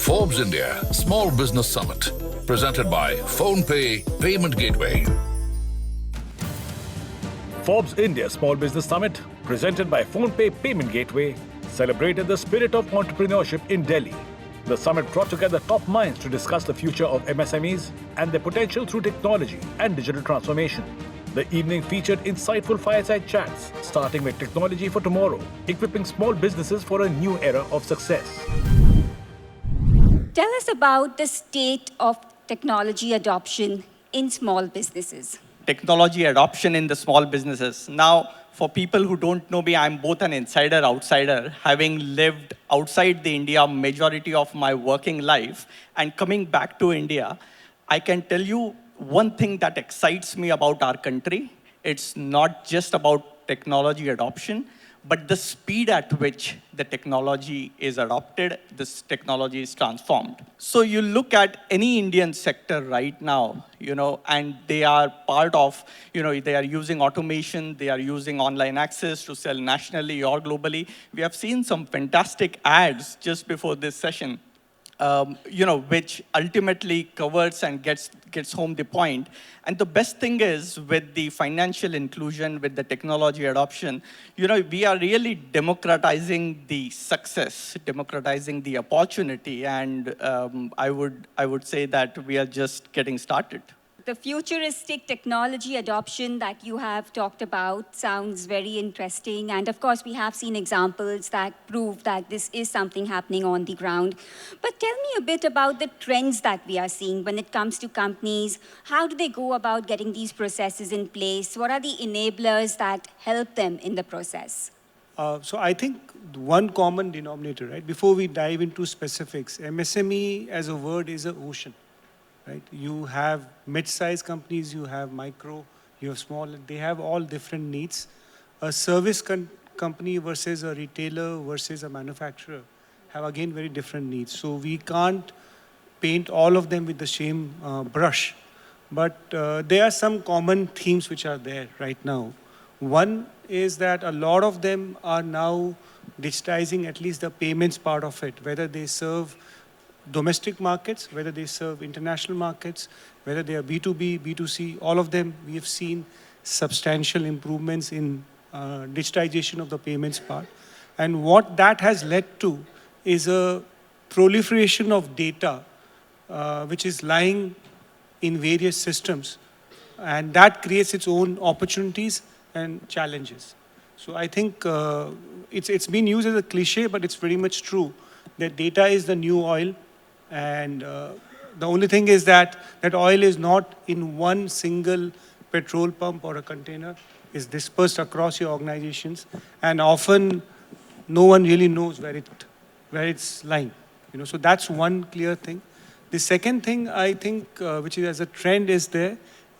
Forbes India Small Business Summit, presented by PhonePe Payment Gateway. Forbes India Small Business Summit, presented by PhonePe Payment Gateway, celebrated the spirit of entrepreneurship in Delhi. The summit brought together top minds to discuss the future of MSMEs and their potential through technology and digital transformation. The evening featured insightful fireside chats, starting with Technology for Tomorrow, equipping small businesses for a new era of success. Tell us about the state of technology adoption in small businesses. Technology adoption in the small businesses. Now, for people who don't know me, I'm both an insider, outsider, having lived outside the India majority of my working life, and coming back to India, I can tell you one thing that excites me about our country. It's not just about technology adoption, but the speed at which the technology is adopted, this technology is transformed. So you look at any Indian sector right now, and they are part of, they are using automation, they are using online access to sell nationally or globally. We have seen some fantastic ads just before this session, which ultimately covers and gets home the point. And the best thing is, with the financial inclusion, with the technology adoption, we are really democratizing the success, democratizing the opportunity, and I would say that we are just getting started. The futuristic technology adoption that you have talked about sounds very interesting. And of course, we have seen examples that prove that this is something happening on the ground. But tell me a bit about the trends that we are seeing when it comes to companies. How do they go about getting these processes in place? What are the enablers that help them in the process? So I think one common denominator, right? Before we dive into specifics, MSME as a word is an ocean. Right? You have mid-sized companies, you have micro, you have small, they have all different needs. A service company versus a retailer versus a manufacturer have again very different needs. So we can't paint all of them with the same brush. But there are some common themes which are there right now. One is that a lot of them are now digitizing at least the payments part of it, whether they serve domestic markets, whether they serve international markets, whether they are B2B, B2C, all of them, we have seen substantial improvements in digitization of the payments part. And what that has led to is a proliferation of data which is lying in various systems, and that creates its own opportunities and challenges. So I think it's been used as a cliche, but it's very much true that data is the new oil. And the only thing is that oil is not in one single petrol pump or a container. It's dispersed across your organizations, and often no one really knows where it's lying. So that's one clear thing. The second thing I think, which is as a trend is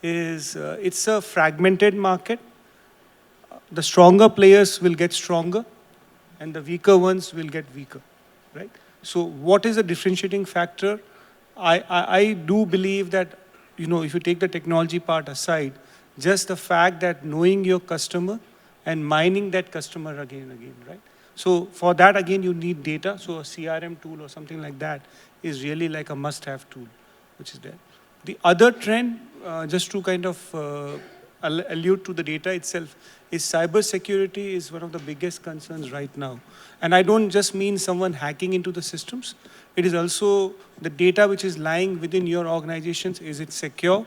it's a fragmented market. The stronger players will get stronger, and the weaker ones will get weaker, right? So what is the differentiating factor? I do believe that, if you take the technology part aside, just the fact that knowing your customer and mining that customer again and again, right? So for that, again, you need data. So a CRM tool or something like that is really like a must-have tool, which is there. The other trend, just to kind of allude to the data itself, is cybersecurity is one of the biggest concerns right now. And I don't just mean someone hacking into the systems. It is also the data which is lying within your organizations. Is it secure?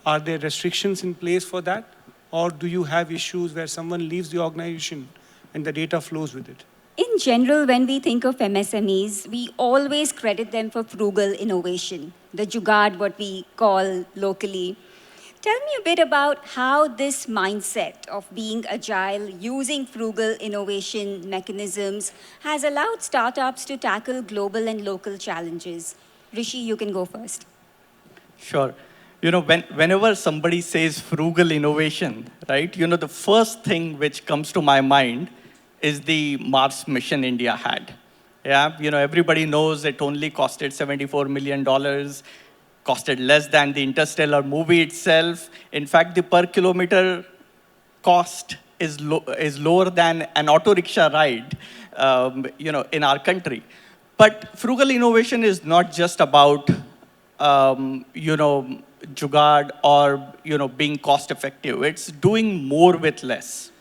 Are there restrictions in place for that? Or do you have issues where someone leaves the organization and the data flows with it? In general, when we think of MSMEs, we always credit them for frugal innovation, the jugaad, what we call locally. Tell me a bit about how this mindset of being agile, using frugal innovation mechanisms, has allowed startups to tackle global and local challenges. Rishi, you can go first. Sure. Whenever somebody says frugal innovation, right, the first thing which comes to my mind is the Mars mission India had. Yeah, everybody knows it only costed $74 million. Costed less than the Interstellar movie itself. In fact, the per kilometer cost is lower than an auto rickshaw ride, in our country. But frugal innovation is not just about, jugaad or, being cost effective. It's doing more with less.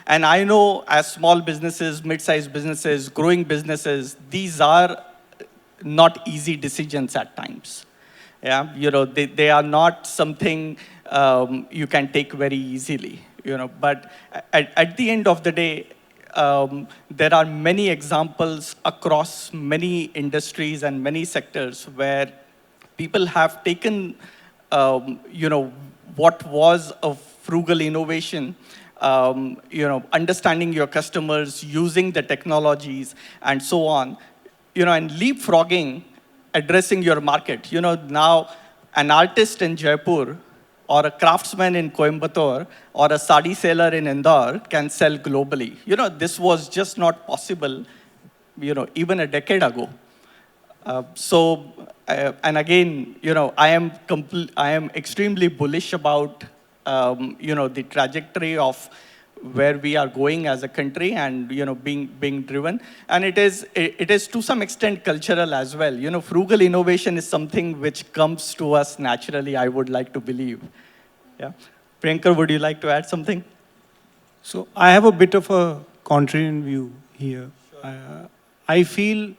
And I know as small businesses, mid-sized businesses, growing businesses, these are not easy decisions at times. Yeah, they are not something you can take very easily. But at the end of the day, there are many examples across many industries and many sectors where people have taken, what was a frugal innovation, understanding your customers, using the technologies, and so on, and leapfrogging, addressing your market. Now an artist in Jaipur or a craftsman in Coimbatore or a sari seller in Indore can sell globally. This was just not possible, even a decade ago. And again, I am extremely bullish about, the trajectory of where we are going as a country and, being driven. And it is to some extent cultural as well. Frugal innovation is something which comes to us naturally, I would like to believe. Yeah. Priyankar, would you like to add something? So I have a bit of a contrarian view here. I feel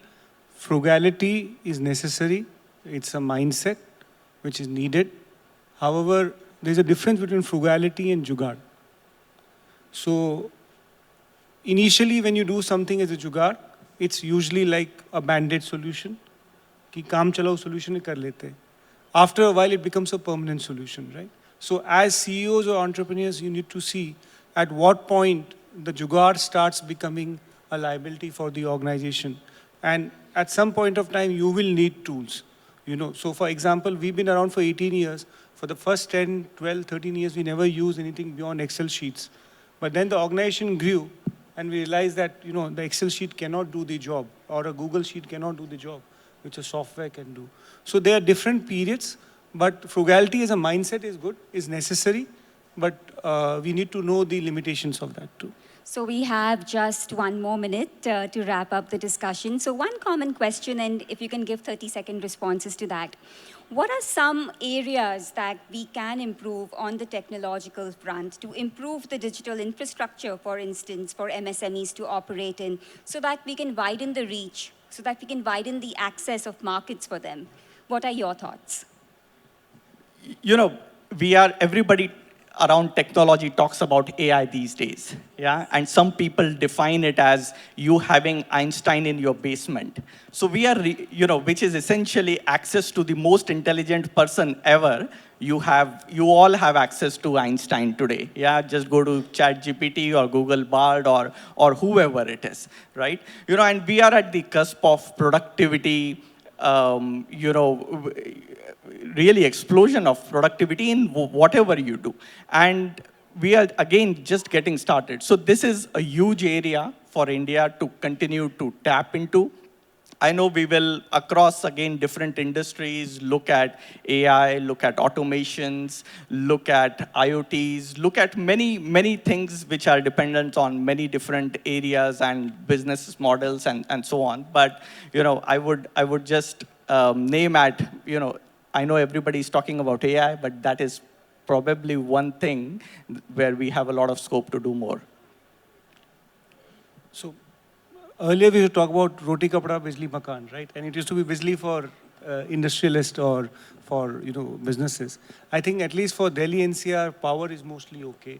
frugality is necessary. It's a mindset which is needed. However, there's a difference between frugality and jugaad. So initially when you do something as a jugaad, it's usually like a band-aid solution. Ki kaam chalao solution kar lete. After a while, it becomes a permanent solution, right? So as CEOs or entrepreneurs, you need to see at what point the jugaad starts becoming a liability for the organization. And at some point of time, you will need tools. So for example, we've been around for 18 years. For the first 10, 12, 13 years, we never used anything beyond Excel sheets. But then the organization grew, and we realized that the Excel sheet cannot do the job, or a Google sheet cannot do the job, which a software can do. So there are different periods, but frugality as a mindset is good, is necessary, but we need to know the limitations of that too. So we have just one more minute to wrap up the discussion. So one common question, and if you can give 30-second responses to that. What are some areas that we can improve on the technological front to improve the digital infrastructure, for instance, for MSMEs to operate in, so that we can widen the reach, so that we can widen the access of markets for them? What are your thoughts? Everybody around technology talks about AI these days, yeah? And some people define it as you having Einstein in your basement. So we are, which is essentially access to the most intelligent person ever. You all have access to Einstein today, yeah? Just go to ChatGPT or Google Bard or whoever it is, right? And we are at the cusp of productivity, really explosion of productivity in whatever you do. And we are, again, just getting started. So this is a huge area for India to continue to tap into. I know we will, across, again, different industries, look at AI, look at automations, look at IoTs, look at many, many things which are dependent on many different areas and business models and so on. But, I would just name at, I know everybody's talking about AI, but that is probably one thing where we have a lot of scope to do more. So earlier we used to talk about roti kapda bijli makan, right? And it used to be bijli for industrialists or for businesses. I think at least for Delhi NCR, power is mostly okay.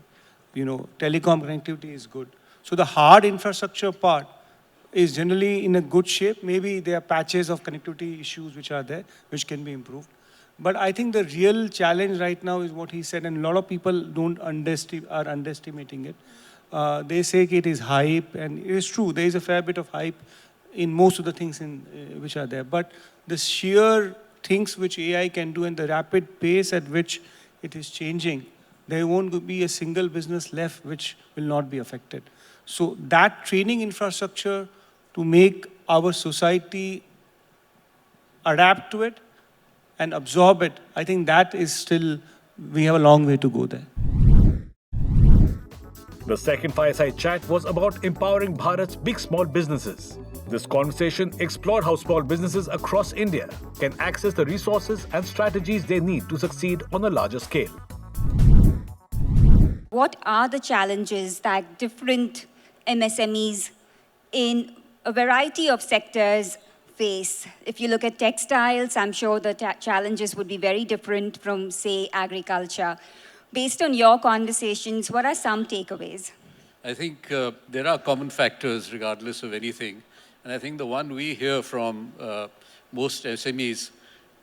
Telecom connectivity is good. So the hard infrastructure part is generally in a good shape. Maybe there are patches of connectivity issues which are there, which can be improved. But I think the real challenge right now is what he said, and a lot of people are underestimating it. They say it is hype, and it is true. There is a fair bit of hype in most of the things which are there. But the sheer things which AI can do and the rapid pace at which it is changing, there won't be a single business left which will not be affected. So that training infrastructure to make our society adapt to it and absorb it, I think that is still, we have a long way to go there. The second fireside chat was about empowering Bharat's big small businesses. This conversation explored how small businesses across India can access the resources and strategies they need to succeed on a larger scale. What are the challenges that different MSMEs in a variety of sectors face? If you look at textiles, I'm sure the challenges would be very different from, say, agriculture. Based on your conversations, what are some takeaways? I think there are common factors regardless of anything. And I think the one we hear from most SMEs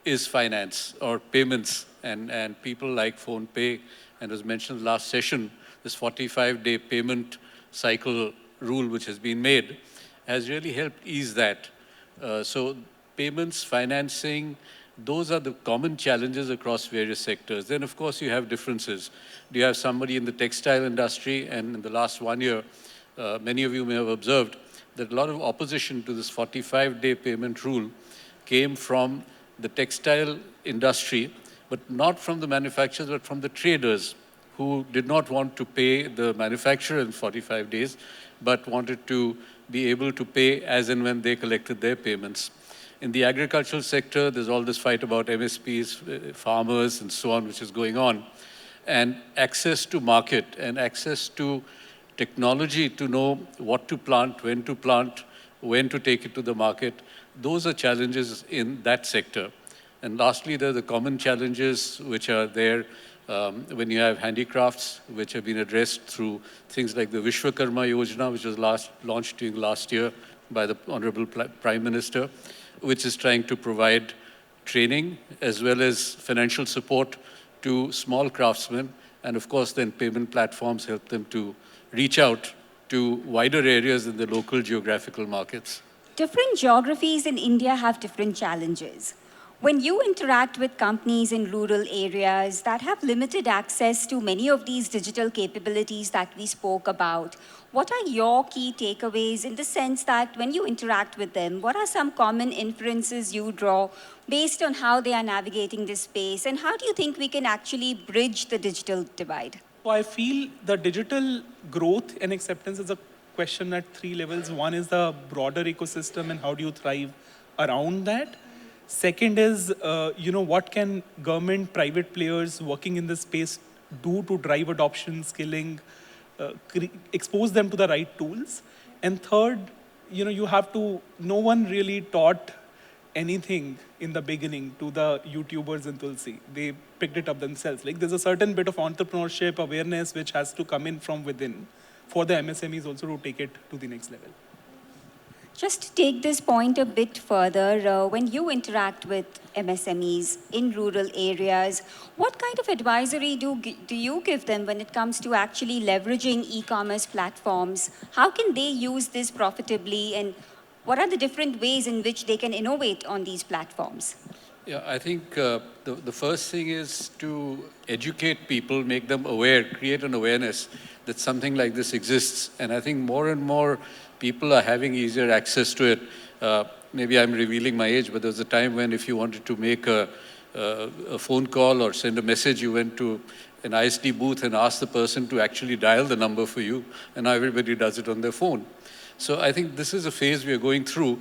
is finance or payments. And people like PhonePe, and as mentioned last session, this 45-day payment cycle rule which has been made has really helped ease that. So payments, financing, those are the common challenges across various sectors. Then, of course, you have differences. Do you have somebody in the textile industry? And in the last 1 year, many of you may have observed that a lot of opposition to this 45-day payment rule came from the textile industry, but not from the manufacturers, but from the traders who did not want to pay the manufacturer in 45 days, but wanted to be able to pay as and when they collected their payments. In the agricultural sector, there's all this fight about MSPs, farmers, and so on, which is going on. And access to market and access to technology to know what to plant, when to take it to the market, those are challenges in that sector. And lastly, there are the common challenges which are there when you have handicrafts, which have been addressed through things like the Vishwakarma Yojana, which was launched during last year by the Honorable Prime Minister, which is trying to provide training as well as financial support to small craftsmen. And of course, then payment platforms help them to reach out to wider areas in the local geographical markets. Different geographies in India have different challenges. When you interact with companies in rural areas that have limited access to many of these digital capabilities that we spoke about, what are your key takeaways in the sense that when you interact with them, what are some common inferences you draw based on how they are navigating this space, and how do you think we can actually bridge the digital divide? So I feel the digital growth and acceptance is a question at 3 levels. One is the broader ecosystem and how do you thrive around that. Second is, what can government, private players working in this space do to drive adoption, skilling, expose them to the right tools. And third, no one really taught anything in the beginning to the YouTubers in Tulsi. They picked it up themselves. Like there's a certain bit of entrepreneurship awareness which has to come in from within for the MSMEs also to take it to the next level. Just to take this point a bit further, when you interact with MSMEs in rural areas, what kind of advisory do you give them when it comes to actually leveraging e-commerce platforms? How can they use this profitably, and what are the different ways in which they can innovate on these platforms? Yeah, I think the first thing is to educate people, make them aware, create an awareness that something like this exists. And I think more and more people are having easier access to it. Maybe I'm revealing my age, but there was a time when if you wanted to make a phone call or send a message, you went to an ISD booth and asked the person to actually dial the number for you, and now everybody does it on their phone. So I think this is a phase we are going through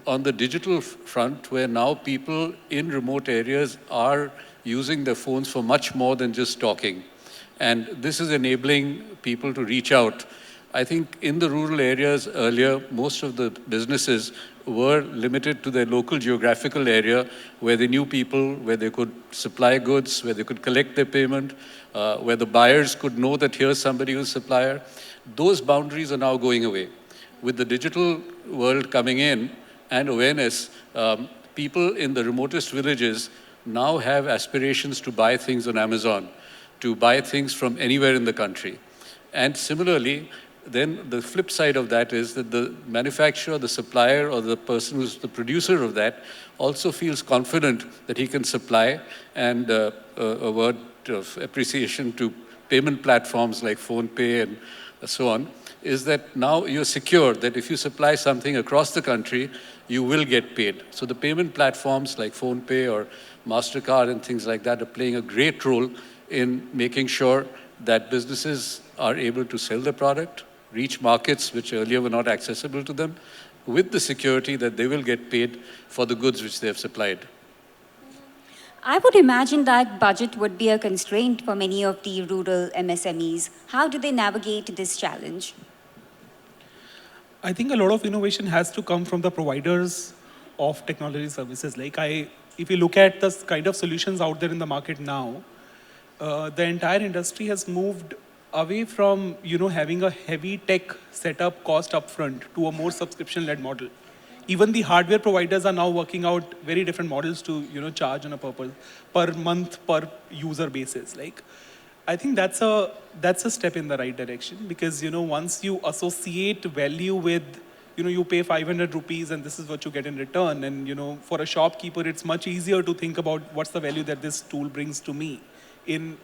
on the digital front, where now people in remote areas are using their phones for much more than just talking. And this is enabling people to reach out. I think in the rural areas earlier, most of the businesses were limited to their local geographical area where they knew people, where they could supply goods, where they could collect their payment, where the buyers could know that here's somebody who's a supplier. Those boundaries are now going away. With the digital world coming in and awareness, people in the remotest villages now have aspirations to buy things on Amazon, to buy things from anywhere in the country. And similarly, then the flip side of that is that the manufacturer, the supplier, or the person who's the producer of that also feels confident that he can supply. And a word of appreciation to payment platforms like PhonePe and so on, is that now you're secure that if you supply something across the country, you will get paid. So the payment platforms like PhonePe or MasterCard and things like that are playing a great role in making sure that businesses are able to sell their product, reach markets which earlier were not accessible to them, with the security that they will get paid for the goods which they have supplied. I would imagine that budget would be a constraint for many of the rural MSMEs. How do they navigate this challenge? I think a lot of innovation has to come from the providers of technology services. If you look at the kind of solutions out there in the market now, the entire industry has moved away from having a heavy tech setup cost upfront to a more subscription-led model. Even the hardware providers are now working out very different models to charge on a per month per user basis. I think that's a step in the right direction, because once you associate value with you pay 500 rupees and this is what you get in return, and for a shopkeeper it's much easier to think about what's the value that this tool brings to me. In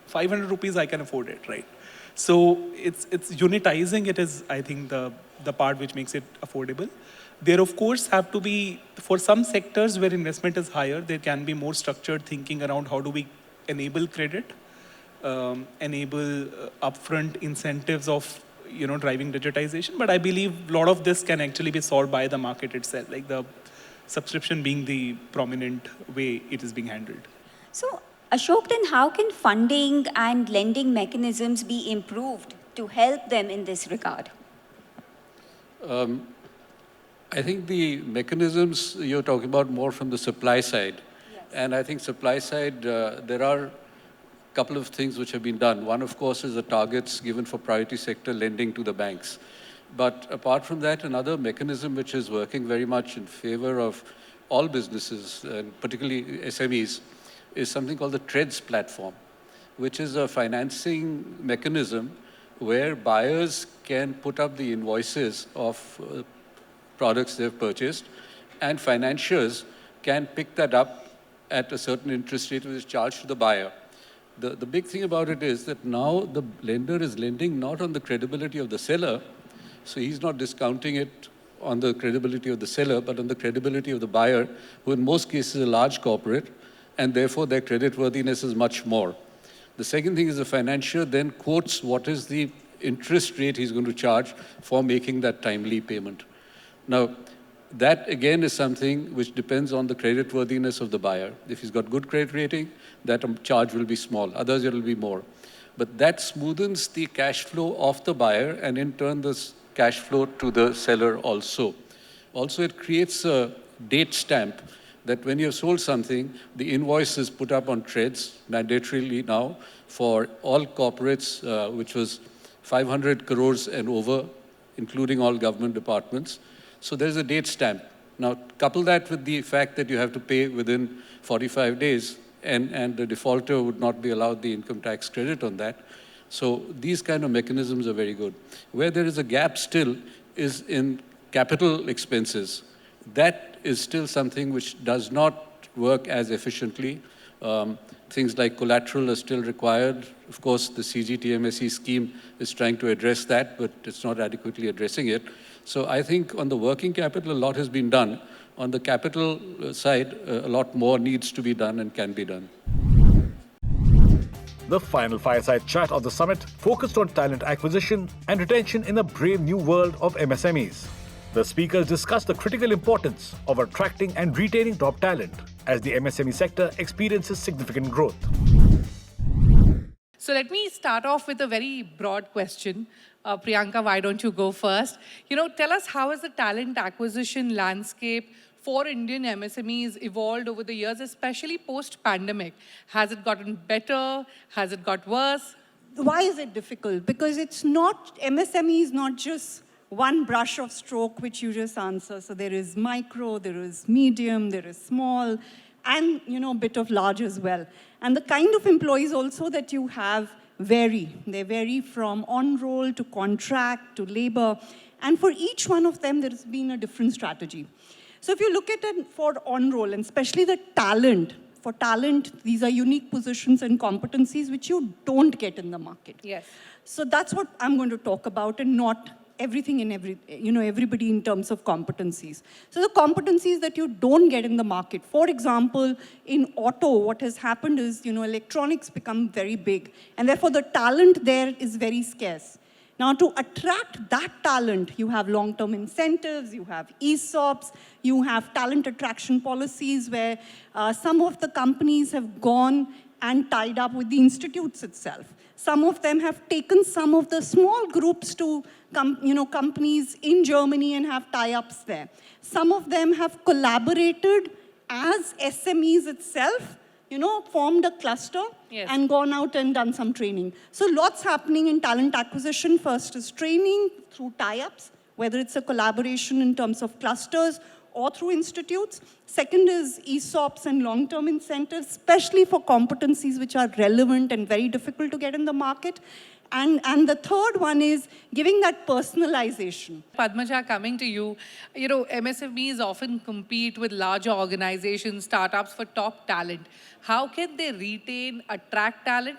500 rupees I can afford it, right? So it's unitizing it is, I think, the part which makes it affordable. There, of course, have to be, for some sectors where investment is higher, there can be more structured thinking around how do we enable credit, enable upfront incentives of driving digitization. But I believe a lot of this can actually be solved by the market itself, like the subscription being the prominent way it is being handled. So, Ashok, then how can funding and lending mechanisms be improved to help them in this regard? I think the mechanisms you're talking about more from the supply side. Yes. And I think supply side, there are a couple of things which have been done. One, of course, is the targets given for priority sector lending to the banks. But apart from that, another mechanism which is working very much in favor of all businesses, and particularly SMEs, is something called the TREADS platform, which is a financing mechanism where buyers can put up the invoices of products they've purchased, and financiers can pick that up at a certain interest rate which is charged to the buyer. The big thing about it is that now the lender is lending not on the credibility of the seller, so he's not discounting it on the credibility of the seller, but on the credibility of the buyer, who in most cases is a large corporate, and therefore their creditworthiness is much more. The second thing is the financier then quotes what is the interest rate he's going to charge for making that timely payment. Now, that again is something which depends on the creditworthiness of the buyer. If he's got good credit rating, that charge will be small. Others, it will be more. But that smoothens the cash flow of the buyer, and in turn, the cash flow to the seller also. Also, it creates a date stamp that when you have sold something, the invoice is put up on TREADS mandatorily now for all corporates, which was 500 crores and over, including all government departments. So there's a date stamp. Now, couple that with the fact that you have to pay within 45 days, and the defaulter would not be allowed the income tax credit on that. So these kind of mechanisms are very good. Where there is a gap still is in capital expenses. That is still something which does not work as efficiently. Things like collateral are still required. Of course, the CGTMSE scheme is trying to address that, but it's not adequately addressing it. So I think on the working capital, a lot has been done. On the capital side, a lot more needs to be done and can be done. The final fireside chat of the summit focused on talent acquisition and retention in the brave new world of MSMEs. The speakers discussed the critical importance of attracting and retaining top talent as the MSME sector experiences significant growth. So let me start off with a very broad question. Priyanka, why don't you go first? Tell us, how has the talent acquisition landscape for Indian MSMEs evolved over the years, especially post-pandemic? Has it gotten better? Has it got worse? Why is it difficult? Because MSME is not just one brush of stroke which you just answer. So there is micro, there is medium, there is small, and a bit of large as well. And the kind of employees also that you have vary. They vary from on-roll to contract to labor. And for each one of them, there's been a different strategy. So if you look at it for on-roll, and especially the talent, for talent, these are unique positions and competencies which you don't get in the market. Yes. So that's what I'm going to talk about, and not everything in everybody in terms of competencies. So the competencies that you don't get in the market. For example, in auto, what has happened is, electronics become very big, and therefore the talent there is very scarce. Now, to attract that talent, you have long-term incentives, you have ESOPs, you have talent attraction policies where some of the companies have gone and tied up with the institutes itself. Some of them have taken some of the small groups to companies in Germany and have tie-ups there. Some of them have collaborated as SMEs itself, formed a cluster and gone out and done some training. So lots happening in talent acquisition. First is training through tie-ups, whether it's a collaboration in terms of clusters or through institutes. Second is ESOPs and long-term incentives, especially for competencies which are relevant and very difficult to get in the market. And the third one is giving that personalization. Padmaja, coming to you, MSMEs often compete with larger organizations, startups for top talent. How can they retain, attract talent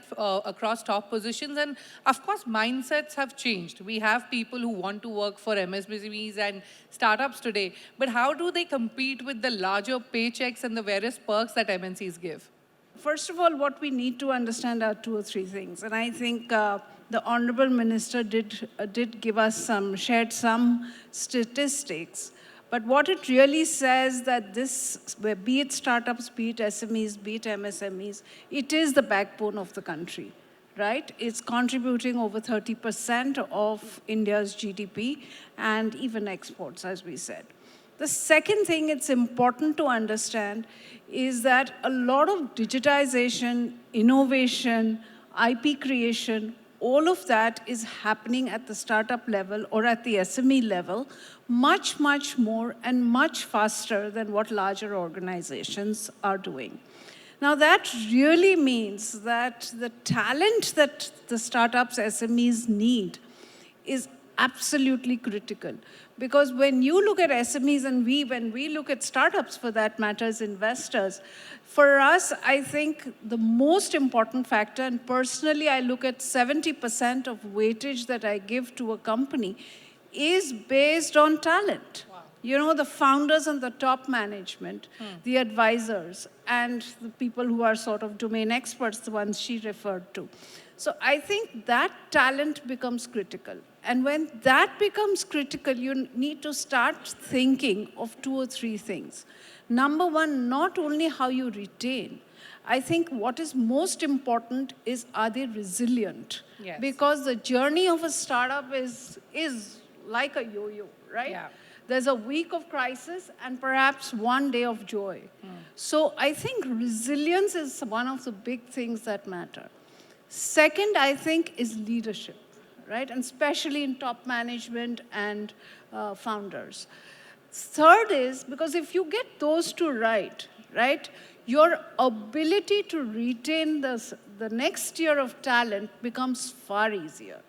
across top positions? And of course, mindsets have changed. We have people who want to work for MSMEs and startups today, but how do they compete with the larger paychecks and the various perks that MNCs give? First of all, what we need to understand are 2 or 3 things. And I think the Honorable Minister did give us shared some statistics. But what it really says that this, be it startups, be it SMEs, be it MSMEs, it is the backbone of the country, right? It's contributing over 30% of India's GDP and even exports, as we said. The second thing it's important to understand is that a lot of digitization, innovation, IP creation, all of that is happening at the startup level or at the SME level much, much more and much faster than what larger organizations are doing. Now, that really means that the talent that the startups, SMEs need is absolutely critical. Because when you look at SMEs and when we look at startups for that matter as investors, for us, I think the most important factor, and personally I look at 70% of weightage that I give to a company, is based on talent. Wow. The founders and the top management, the advisors, and the people who are sort of domain experts, the ones she referred to. So I think that talent becomes critical. And when that becomes critical, you need to start thinking of 2 or 3 things. Number one, not only how you retain. I think what is most important is, are they resilient? Yes. Because the journey of a startup is like a yo-yo, right? Yeah. There's a week of crisis and perhaps one day of joy. So I think resilience is one of the big things that matter. Second, I think, is leadership, right? And especially in top management and founders. Third is, because if you get those 2 right, your ability to retain the next tier of talent becomes far easier.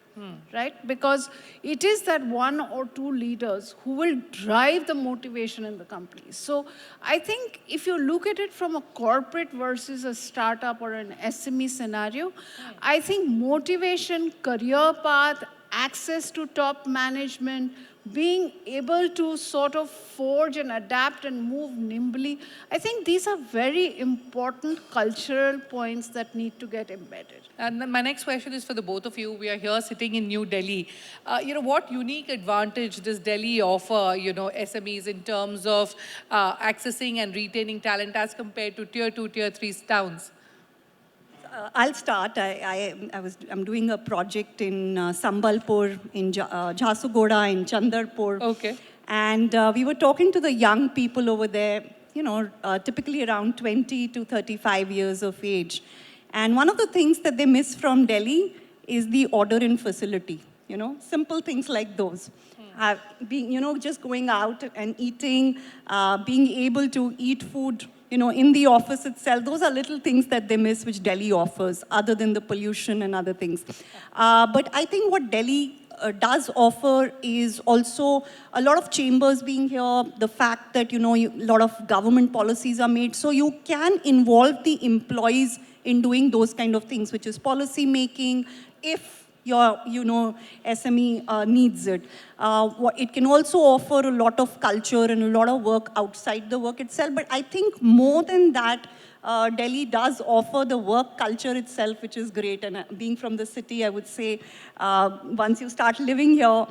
Right? Because it is that 1 or 2 leaders who will drive the motivation in the company. So I think if you look at it from a corporate versus a startup or an SME scenario, I think motivation, career path, access to top management, being able to sort of forge and adapt and move nimbly, I think these are very important cultural points that need to get embedded. And then my next question is for the both of you. We are here sitting in New Delhi. What unique advantage does Delhi offer, SMEs in terms of accessing and retaining talent as compared to tier 2, tier 3 towns? I'll start. I'm doing a project in Sambalpur, in Jharsuguda, in Chandarpur. Okay. And we were talking to the young people over there, typically around 20 to 35 years of age. And one of the things that they miss from Delhi is the order-in facility. Simple things like those. Just going out and eating, being able to eat food in the office itself, those are little things that they miss, which Delhi offers, other than the pollution and other things. But I think what Delhi does offer is also a lot of chambers being here, the fact that, a lot of government policies are made, so you can involve the employees in doing those kind of things, which is policy making. If your, SME needs it. It can also offer a lot of culture and a lot of work outside the work itself. But I think more than that, Delhi does offer the work culture itself, which is great. And being from the city, I would say, once you start living here,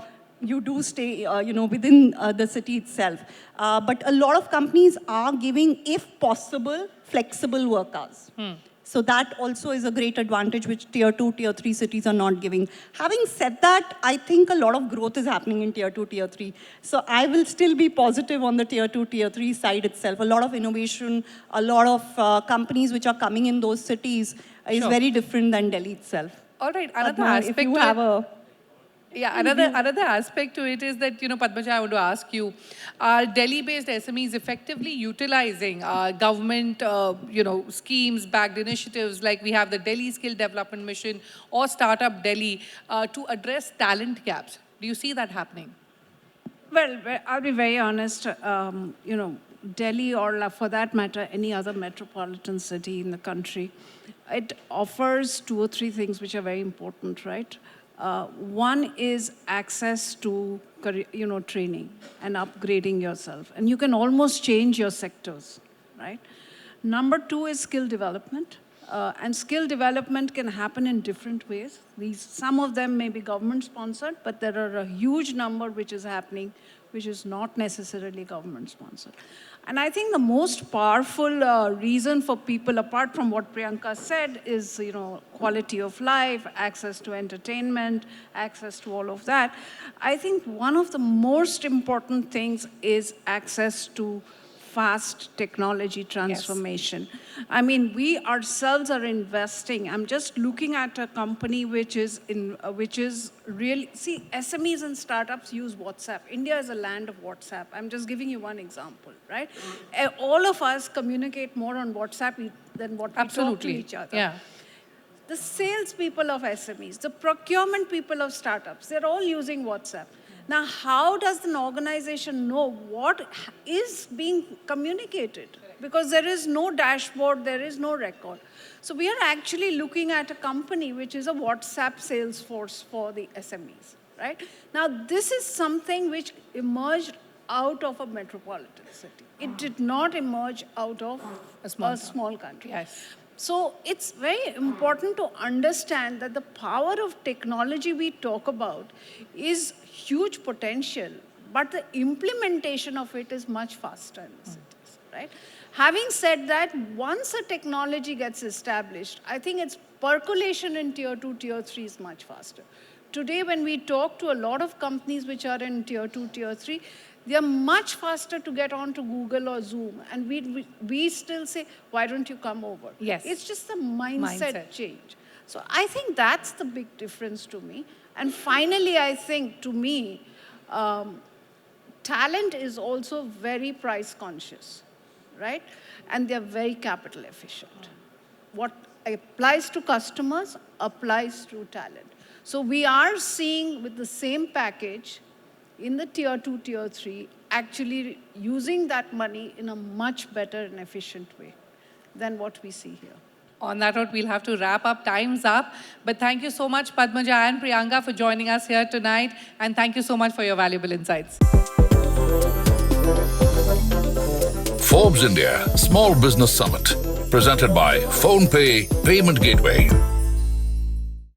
you do stay, within the city itself. But a lot of companies are giving, if possible, flexible work hours. So that also is a great advantage which tier 2, tier 3 cities are not giving. Having said that, I think a lot of growth is happening in tier 2, tier 3. So I will still be positive on the tier 2, tier 3 side itself. A lot of innovation, a lot of companies which are coming in those cities is very different than Delhi itself. All right, another Padma, aspect if you to have it, another aspect to it is that, Padmaja, I want to ask you, are Delhi-based SMEs effectively utilizing government, schemes-backed initiatives like we have the Delhi Skill Development Mission or Startup Delhi to address talent gaps? Do you see that happening? Well, I'll be very honest, Delhi or for that matter, any other metropolitan city in the country, it offers 2 or 3 things which are very important, right? One is access to, training and upgrading yourself. And you can almost change your sectors, right? Number 2 is skill development. And skill development can happen in different ways. Some of them may be government-sponsored, but there are a huge number which is happening, which is not necessarily government-sponsored. And I think the most powerful reason for people, apart from what Priyanka said, is quality of life, access to entertainment, access to all of that. I think one of the most important things is access to fast technology transformation. Yes. I mean, we ourselves are investing. I'm just looking at a company which is really, see, SMEs and startups use WhatsApp. India is a land of WhatsApp. I'm just giving you one example, right? All of us communicate more on WhatsApp than what we talk to each other. Yeah. The sales people of SMEs, the procurement people of startups, they're all using WhatsApp. Now, how does an organization know what is being communicated? Because there is no dashboard, there is no record. So we are actually looking at a company which is a WhatsApp sales force for the SMEs, right? Now, this is something which emerged out of a metropolitan city. It did not emerge out of a small country. Yes. So it's very important to understand that the power of technology we talk about is huge potential, but the implementation of it is much faster in the cities, right? Having said that, once a technology gets established, I think its percolation in tier 2, tier 3 is much faster. Today, when we talk to a lot of companies which are in tier 2, tier 3, they are much faster to get onto Google or Zoom. And we still say, why don't you come over? Yes. It's just the mindset change. So I think that's the big difference to me. And finally, I think, to me, talent is also very price conscious, right? And they're very capital efficient. What applies to customers applies to talent. So we are seeing with the same package in the tier 2, tier 3, actually using that money in a much better and efficient way than what we see here. On that note, we'll have to wrap up. Time's up. But thank you so much, Padmaja and Priyanka, for joining us here tonight. And thank you so much for your valuable insights. Forbes India Small Business Summit, presented by PhonePe Payment Gateway.